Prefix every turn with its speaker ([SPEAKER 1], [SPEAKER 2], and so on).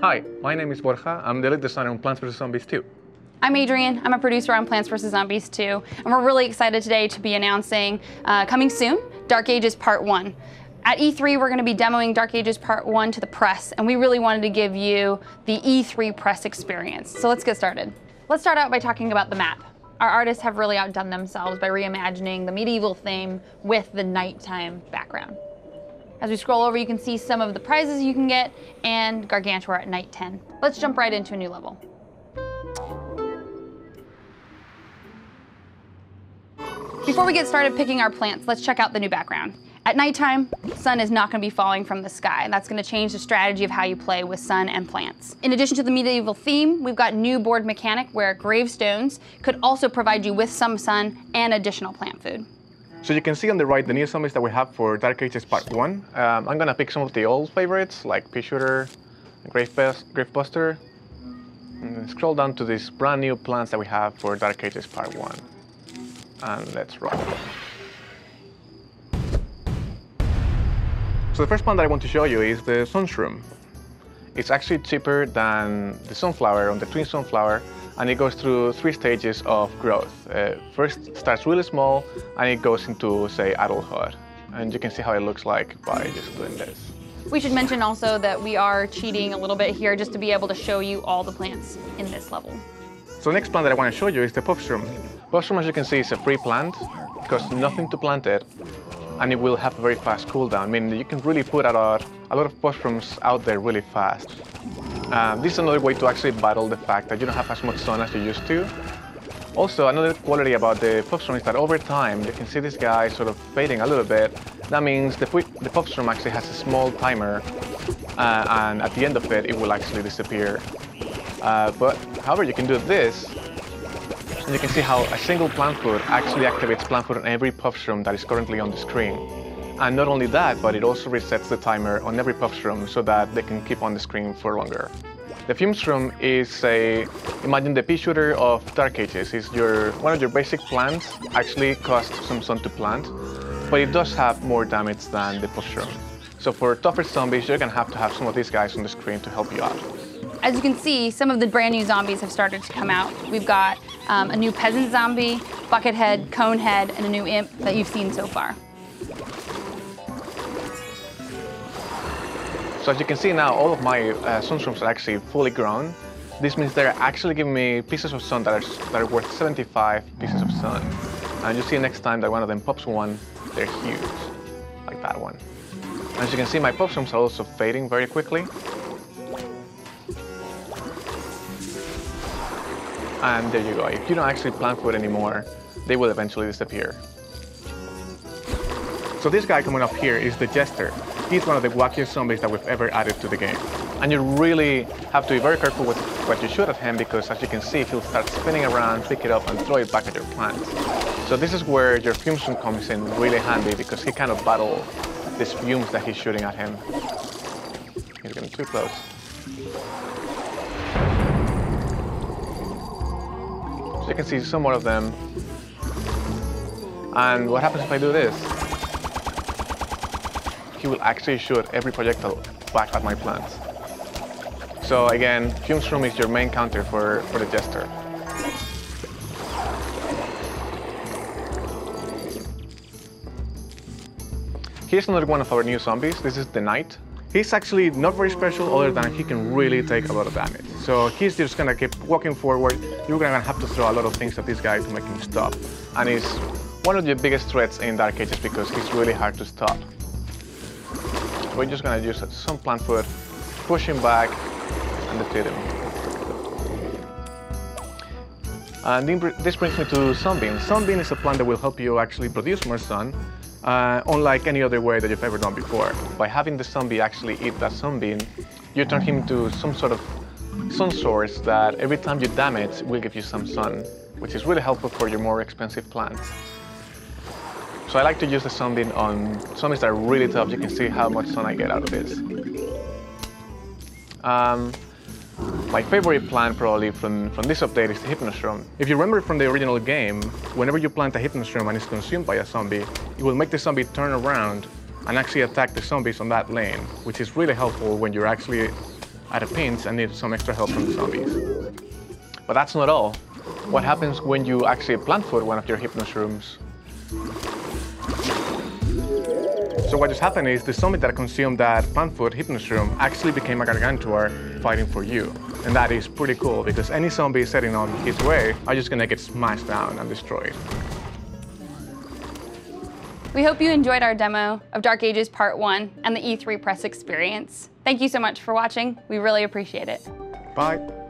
[SPEAKER 1] Hi, my name is Borja. I'm the lead designer on Plants vs. Zombies 2.
[SPEAKER 2] I'm Adrienne. I'm a producer on Plants vs. Zombies 2, and we're really excited today to be announcing, coming soon, Dark Ages Part 1. At E3, we're going to be demoing Dark Ages Part 1 to the press, and we really wanted to give you the E3 press experience. So let's get started. Let's start out by talking about the map. Our artists have really outdone themselves by reimagining the medieval theme with the nighttime background. As we scroll over, you can see some of the prizes you can get, and Gargantua at night 10. Let's jump right into a new level. Before we get started picking our plants, let's check out the new background. At nighttime, sun is not going to be falling from the sky. That's going to change the strategy of how you play with sun and plants. In addition to the medieval theme, we've got new board mechanic where gravestones could also provide you with some sun and additional plant food.
[SPEAKER 1] So you can see on the right the new zombies that we have for Dark Ages Part 1. I'm going to pick some of the old favorites like Pea Shooter, Gravebuster, and scroll down to these brand new plants that we have for Dark Ages Part 1. And let's roll. So the first plant that I want to show you is the Shroom. It's actually cheaper than the sunflower on the twin sunflower, and it goes through 3 stages of growth. First starts really small, and it goes into, say, adulthood. And you can see how it looks like by just doing this.
[SPEAKER 2] We should mention also that we are cheating a little bit here just to be able to show you all the plants in this level.
[SPEAKER 1] So the next plant that I want to show you is the Shroom. Shroom, as you can see, is a free plant. It costs nothing to plant it, and it will have a very fast cooldown, meaning you can really put out a lot of mushrooms out there really fast. This is another way to actually battle the fact that you don't have as much sun as you used to. Also, another quality about the Shroom is that over time, you can see this guy sort of fading a little bit. That means the Shroom actually has a small timer, and at the end of it, it will actually disappear. But however, you can do this, and you can see how a single plant food actually activates plant food on every Shroom that is currently on the screen. And not only that, but it also resets the timer on every Shroom so that they can keep on the screen for longer. The Fume Shroom is imagine the Pea Shooter of Dark Ages. It's one of your basic plants, actually costs some sun to plant, but it does have more damage than the Shroom. So for tougher zombies, you're going to have some of these guys on the screen to help you out.
[SPEAKER 2] As you can see, some of the brand new zombies have started to come out. We've got a new peasant zombie, buckethead, conehead, and a new imp that you've seen so far.
[SPEAKER 1] So as you can see now, all of my sunshrooms are actually fully grown. This means they're actually giving me pieces of sun that are worth 75 pieces of sun. And you see next time that one of them pops one, they're huge, like that one. As you can see, my popshrooms are also fading very quickly. And there you go. If you don't actually plant food anymore, they will eventually disappear. So this guy coming up here is the Jester. He's one of the wackiest zombies that we've ever added to the game. And you really have to be very careful with what you shoot at him because, as you can see, he'll start spinning around, pick it up, and throw it back at your plants. So this is where your Fume Shroom comes in really handy because he kind of battles these fumes that he's shooting at him. He's getting too close. So you can see some more of them. And what happens if I do this? He will actually shoot every projectile back at my plants. So again, Fume Shroom is your main counter for the Jester. Here's another one of our new zombies. This is the Knight. He's actually not very special other than he can really take a lot of damage. So he's just gonna keep walking forward. You're gonna have to throw a lot of things at this guy to make him stop. And he's one of the biggest threats in Dark Ages because he's really hard to stop. We're just gonna use some plant food, push him back, and defeat him. And this brings me to Sunbeam. Sunbeam is a plant that will help you actually produce more sun, unlike any other way that you've ever done before. By having the zombie actually eat that sunbeam, you turn him into some sort of sun source that every time you damage will give you some sun, which is really helpful for your more expensive plants. So I like to use the sunbeam on zombies that are really tough. You can see how much sun I get out of this. My favorite plant probably from this update is the Hippie Nurse. If you remember from the original game, whenever you plant a Hippie Nurse and it's consumed by a zombie, it will make the zombie turn around and actually attack the zombies on that lane, which is really helpful when you're actually at a pinch and need some extra help from the zombies. But that's not all. What happens when you actually plant food one of your Hypno Shrooms? So what just happened is the zombie that consumed that plant food Hypno Shroom actually became a Gargantuar fighting for you. And that is pretty cool because any zombie setting on his way are just gonna get smashed down and destroyed.
[SPEAKER 2] We hope you enjoyed our demo of Dark Ages Part 1 and the E3 press experience. Thank you so much for watching. We really appreciate it.
[SPEAKER 1] Bye.